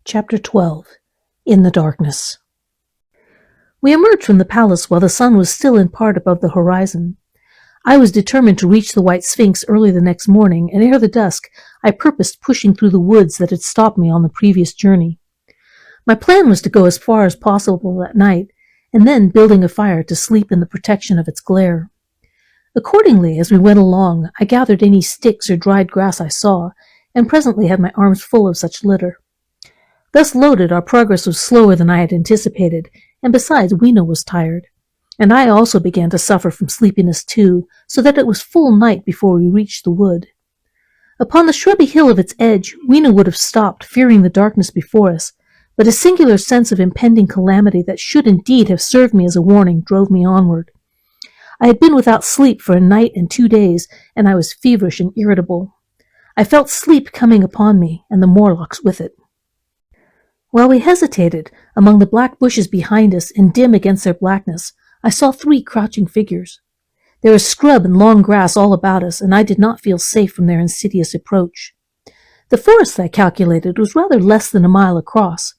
Chapter 12. In the Darkness. We emerged from the palace while the sun was still in part above the horizon. I was determined to reach the White Sphinx early the next morning, and ere the dusk I purposed pushing through the woods that had stopped me on the previous journey. My plan was to go as far as possible that night, and then building a fire to sleep in the protection of its glare. Accordingly, as we went along, I gathered any sticks or dried grass I saw, and presently had my arms full of such litter. Thus loaded, our progress was slower than I had anticipated, and besides, Weena was tired. And I also began to suffer from sleepiness too, so that it was full night before we reached the wood. Upon the shrubby hill of its edge, Weena would have stopped, fearing the darkness before us, but a singular sense of impending calamity that should indeed have served me as a warning drove me onward. I had been without sleep for a night and 2 days, and I was feverish and irritable. I felt sleep coming upon me, and the Morlocks with it. While we hesitated, among the black bushes behind us and dim against their blackness, I saw 3 crouching figures. There was scrub and long grass all about us, and I did not feel safe from their insidious approach. The forest, I calculated, was rather less than a mile across.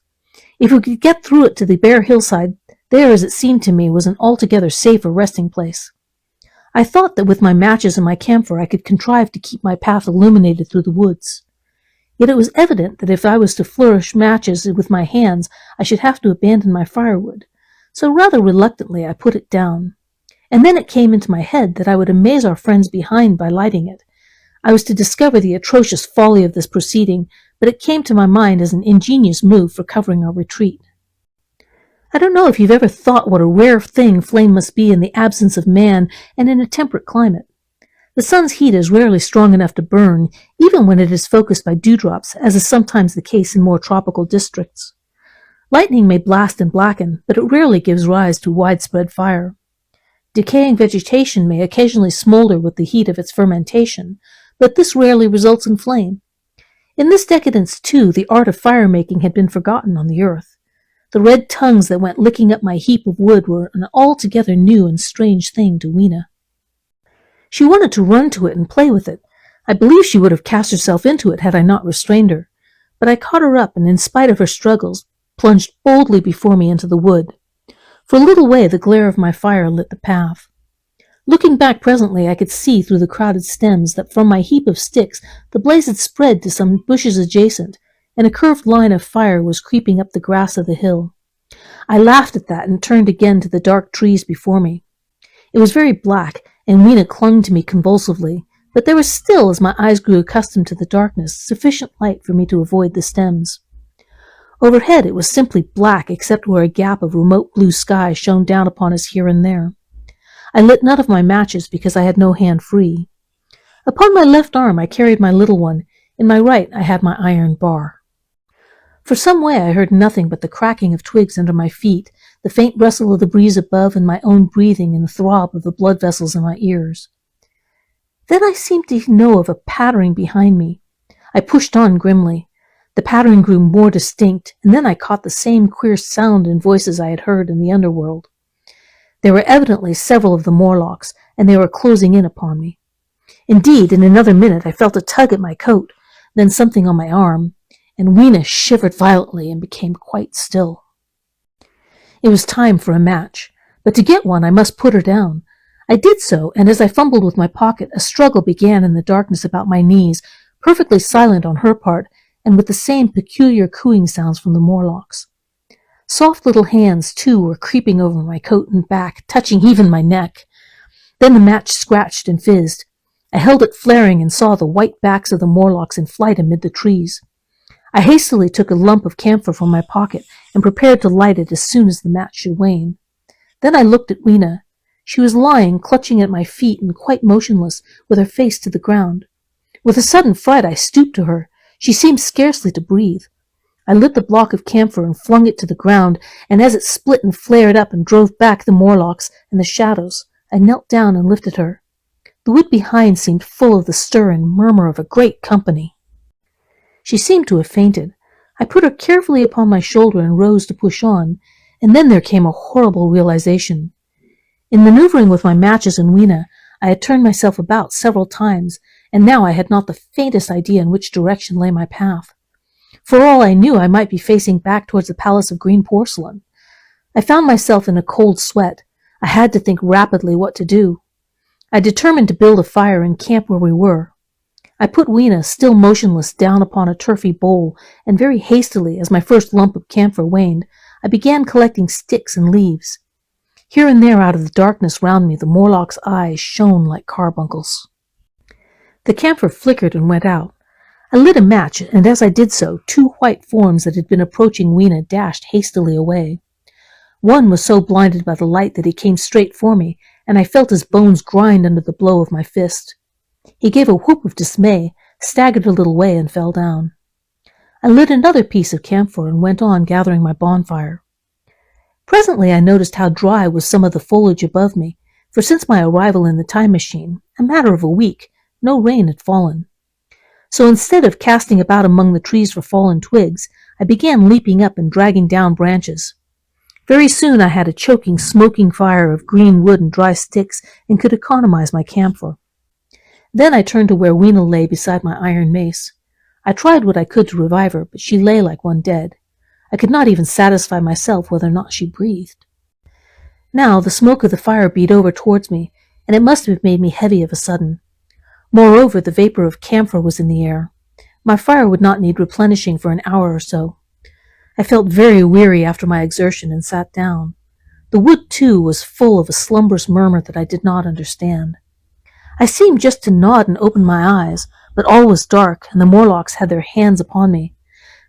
If we could get through it to the bare hillside, there, as it seemed to me, was an altogether safer resting place. I thought that with my matches and my camphor I could contrive to keep my path illuminated through the woods. Yet it was evident that if I was to flourish matches with my hands, I should have to abandon my firewood, so rather reluctantly I put it down. And then it came into my head that I would amaze our friends behind by lighting it. I was to discover the atrocious folly of this proceeding, but it came to my mind as an ingenious move for covering our retreat. I don't know if you've ever thought what a rare thing flame must be in the absence of man and in a temperate climate. The sun's heat is rarely strong enough to burn, even when it is focused by dewdrops, as is sometimes the case in more tropical districts. Lightning may blast and blacken, but it rarely gives rise to widespread fire. Decaying vegetation may occasionally smolder with the heat of its fermentation, but this rarely results in flame. In this decadence, too, the art of fire-making had been forgotten on the earth. The red tongues that went licking up my heap of wood were an altogether new and strange thing to Weena. She wanted to run to it and play with it. I believe she would have cast herself into it had I not restrained her. But I caught her up and, in spite of her struggles, plunged boldly before me into the wood. For a little way the glare of my fire lit the path. Looking back presently, I could see through the crowded stems that from my heap of sticks the blaze had spread to some bushes adjacent, and a curved line of fire was creeping up the grass of the hill. I laughed at that and turned again to the dark trees before me. It was very black, and Weena clung to me convulsively, but there was still, as my eyes grew accustomed to the darkness, sufficient light for me to avoid the stems. Overhead it was simply black except where a gap of remote blue sky shone down upon us here and there. I lit none of my matches because I had no hand free. Upon my left arm I carried my little one, in my right I had my iron bar. For some way I heard nothing but the cracking of twigs under my feet, the faint rustle of the breeze above, and my own breathing and the throb of the blood vessels in my ears. Then I seemed to know of a pattering behind me. I pushed on grimly. The pattering grew more distinct, and then I caught the same queer sound and voices I had heard in the underworld. There were evidently several of the Morlocks, and they were closing in upon me. Indeed, in another minute I felt a tug at my coat, then something on my arm, and Weena shivered violently and became quite still. It was time for a match, but to get one I must put her down. I did so, and as I fumbled with my pocket, a struggle began in the darkness about my knees, perfectly silent on her part, and with the same peculiar cooing sounds from the Morlocks. Soft little hands, too, were creeping over my coat and back, touching even my neck. Then the match scratched and fizzed. I held it flaring and saw the white backs of the Morlocks in flight amid the trees. I hastily took a lump of camphor from my pocket and prepared to light it as soon as the match should wane. Then I looked at Weena. She was lying, clutching at my feet and quite motionless, with her face to the ground. With a sudden fright I stooped to her. She seemed scarcely to breathe. I lit the block of camphor and flung it to the ground, and as it split and flared up and drove back the Morlocks and the shadows, I knelt down and lifted her. The wood behind seemed full of the stir and murmur of a great company. She seemed to have fainted. I put her carefully upon my shoulder and rose to push on, and then there came a horrible realization. In maneuvering with my matches and Weena, I had turned myself about several times, and now I had not the faintest idea in which direction lay my path. For all I knew, I might be facing back towards the palace of green porcelain. I found myself in a cold sweat. I had to think rapidly what to do. I determined to build a fire and camp where we were. I put Weena, still motionless, down upon a turfy bowl, and very hastily, as my first lump of camphor waned, I began collecting sticks and leaves. Here and there out of the darkness round me, the Morlock's eyes shone like carbuncles. The camphor flickered and went out. I lit a match, and as I did so, two white forms that had been approaching Weena dashed hastily away. One was so blinded by the light that he came straight for me, and I felt his bones grind under the blow of my fist. He gave a whoop of dismay, staggered a little way, and fell down. I lit another piece of camphor and went on gathering my bonfire. Presently I noticed how dry was some of the foliage above me, for since my arrival in the time machine, a matter of a week, no rain had fallen. So instead of casting about among the trees for fallen twigs, I began leaping up and dragging down branches. Very soon I had a choking, smoking fire of green wood and dry sticks and could economize my camphor. Then I turned to where Weena lay beside my iron mace. I tried what I could to revive her, but she lay like one dead. I could not even satisfy myself whether or not she breathed. Now the smoke of the fire beat over towards me, and it must have made me heavy of a sudden. Moreover, the vapor of camphor was in the air. My fire would not need replenishing for an hour or so. I felt very weary after my exertion and sat down. The wood, too, was full of a slumberous murmur that I did not understand. I seemed just to nod and open my eyes, but all was dark, and the Morlocks had their hands upon me.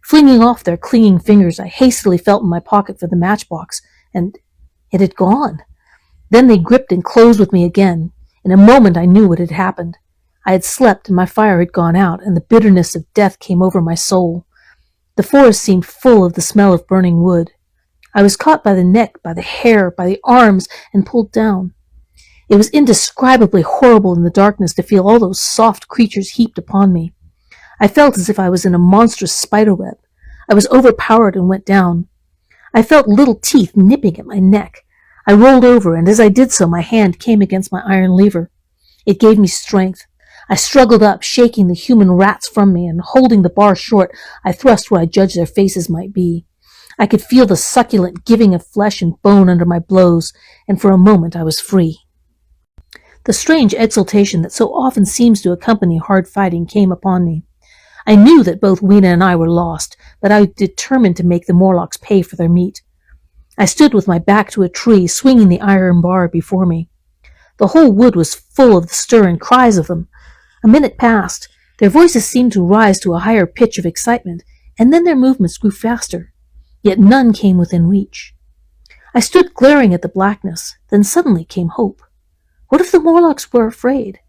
Flinging off their clinging fingers, I hastily felt in my pocket for the matchbox, and it had gone. Then they gripped and closed with me again. In a moment I knew what had happened. I had slept, and my fire had gone out, and the bitterness of death came over my soul. The forest seemed full of the smell of burning wood. I was caught by the neck, by the hair, by the arms, and pulled down. It was indescribably horrible in the darkness to feel all those soft creatures heaped upon me. I felt as if I was in a monstrous spiderweb. I was overpowered and went down. I felt little teeth nipping at my neck. I rolled over, and as I did so, my hand came against my iron lever. It gave me strength. I struggled up, shaking the human rats from me, and holding the bar short, I thrust where I judged their faces might be. I could feel the succulent giving of flesh and bone under my blows, and for a moment I was free. The strange exultation that so often seems to accompany hard fighting came upon me. I knew that both Weena and I were lost, but I determined to make the Morlocks pay for their meat. I stood with my back to a tree, swinging the iron bar before me. The whole wood was full of the stir and cries of them. A minute passed. Their voices seemed to rise to a higher pitch of excitement, and then their movements grew faster. Yet none came within reach. I stood glaring at the blackness. Then suddenly came hope. What if the Morlocks were afraid?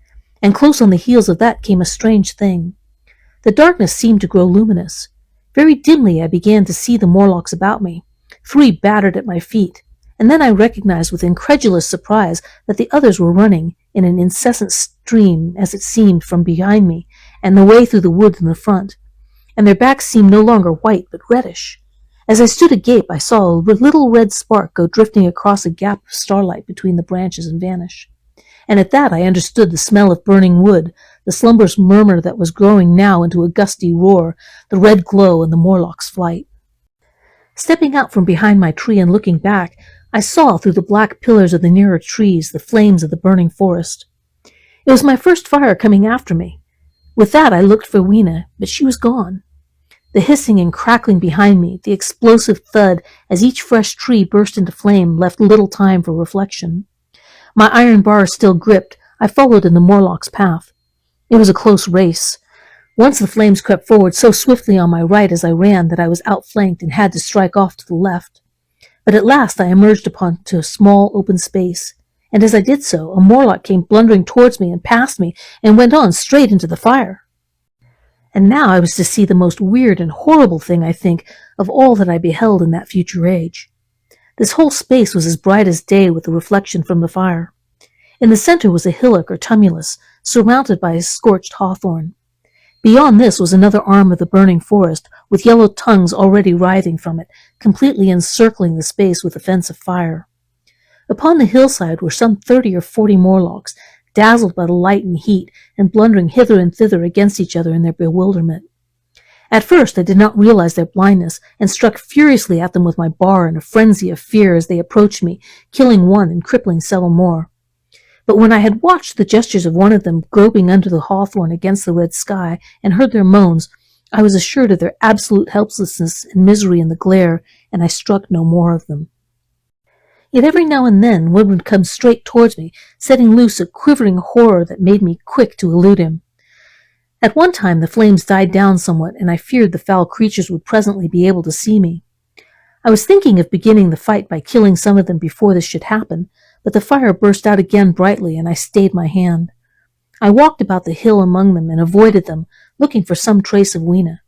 And close on the heels of that came a strange thing. The darkness seemed to grow luminous. Very dimly I began to see the Morlocks about me. 3 battered at my feet, and then I recognized with incredulous surprise that the others were running in an incessant stream, as it seemed, from behind me, and away through the wood in the front, and their backs seemed no longer white but reddish. As I stood agape, I saw a little red spark go drifting across a gap of starlight between the branches and vanish. And at that I understood the smell of burning wood, the slumberous murmur that was growing now into a gusty roar, the red glow, and the Morlock's flight. Stepping out from behind my tree and looking back, I saw through the black pillars of the nearer trees the flames of the burning forest. It was my first fire coming after me. With that I looked for Weena, but she was gone. The hissing and crackling behind me, the explosive thud as each fresh tree burst into flame, left little time for reflection. My iron bar still gripped, I followed in the Morlock's path. It was a close race. Once the flames crept forward so swiftly on my right as I ran that I was outflanked and had to strike off to the left. But at last I emerged upon a small open space, and as I did so, a Morlock came blundering towards me and passed me and went on straight into the fire. And now I was to see the most weird and horrible thing, I think, of all that I beheld in that future age. This whole space was as bright as day with the reflection from the fire. In the center was a hillock or tumulus, surmounted by a scorched hawthorn. Beyond this was another arm of the burning forest, with yellow tongues already writhing from it, completely encircling the space with a fence of fire. Upon the hillside were some 30 or 40 Morlocks, dazzled by the light and heat, and blundering hither and thither against each other in their bewilderment. At first I did not realize their blindness, and struck furiously at them with my bar in a frenzy of fear as they approached me, killing one and crippling several more. But when I had watched the gestures of one of them groping under the hawthorn against the red sky, and heard their moans, I was assured of their absolute helplessness and misery in the glare, and I struck no more of them. Yet every now and then one would come straight towards me, setting loose a quivering horror that made me quick to elude him. At one time the flames died down somewhat, and I feared the foul creatures would presently be able to see me. I was thinking of beginning the fight by killing some of them before this should happen, but the fire burst out again brightly, and I stayed my hand. I walked about the hill among them and avoided them, looking for some trace of Weena.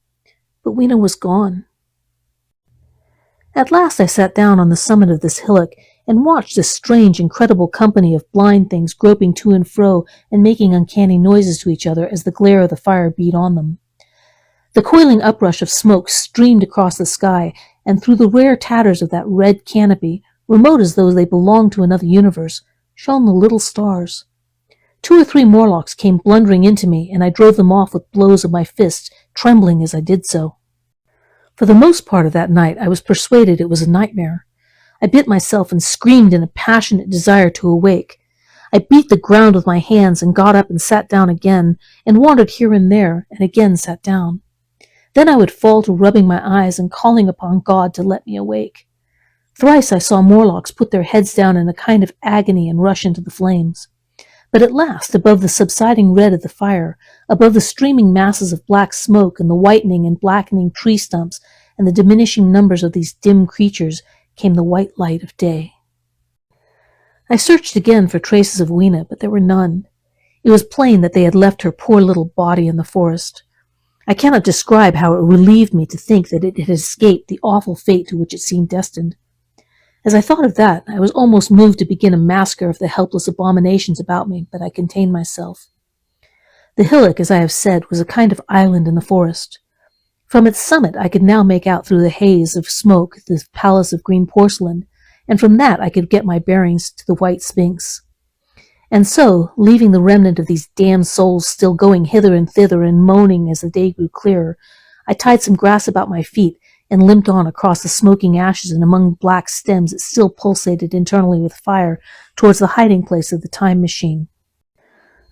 But Weena was gone. At last I sat down on the summit of this hillock and watched this strange, incredible company of blind things groping to and fro and making uncanny noises to each other as the glare of the fire beat on them. The coiling uprush of smoke streamed across the sky, and through the rare tatters of that red canopy, remote as though they belonged to another universe, shone the little stars. 2 or 3 Morlocks came blundering into me, and I drove them off with blows of my fists, trembling as I did so. For the most part of that night I was persuaded it was a nightmare. I bit myself and screamed in a passionate desire to awake. I beat the ground with my hands and got up and sat down again, and wandered here and there, and again sat down. Then I would fall to rubbing my eyes and calling upon God to let me awake. Thrice I saw Morlocks put their heads down in a kind of agony and rush into the flames. But at last, above the subsiding red of the fire, above the streaming masses of black smoke and the whitening and blackening tree stumps and the diminishing numbers of these dim creatures, came the white light of day. I searched again for traces of Weena, but there were none. It was plain that they had left her poor little body in the forest. I cannot describe how it relieved me to think that it had escaped the awful fate to which it seemed destined. As I thought of that, I was almost moved to begin a massacre of the helpless abominations about me, but I contained myself. The hillock, as I have said, was a kind of island in the forest. From its summit I could now make out through the haze of smoke the palace of green porcelain, and from that I could get my bearings to the white sphinx. And so, leaving the remnant of these damned souls still going hither and thither and moaning as the day grew clearer, I tied some grass about my feet and limped on across the smoking ashes and among black stems that still pulsated internally with fire towards the hiding place of the time machine.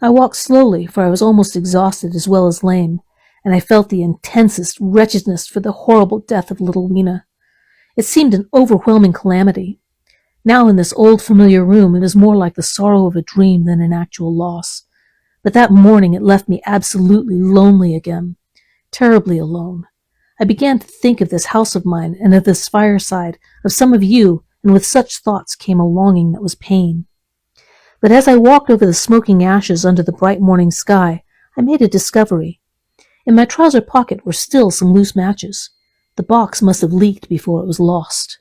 I walked slowly, for I was almost exhausted as well as lame, and I felt the intensest wretchedness for the horrible death of little Weena. It seemed an overwhelming calamity. Now in this old familiar room it is more like the sorrow of a dream than an actual loss. But that morning it left me absolutely lonely again, terribly alone. I began to think of this house of mine and of this fireside, of some of you, and with such thoughts came a longing that was pain. But as I walked over the smoking ashes under the bright morning sky, I made a discovery. In my trouser pocket were still some loose matches. The box must have leaked before it was lost.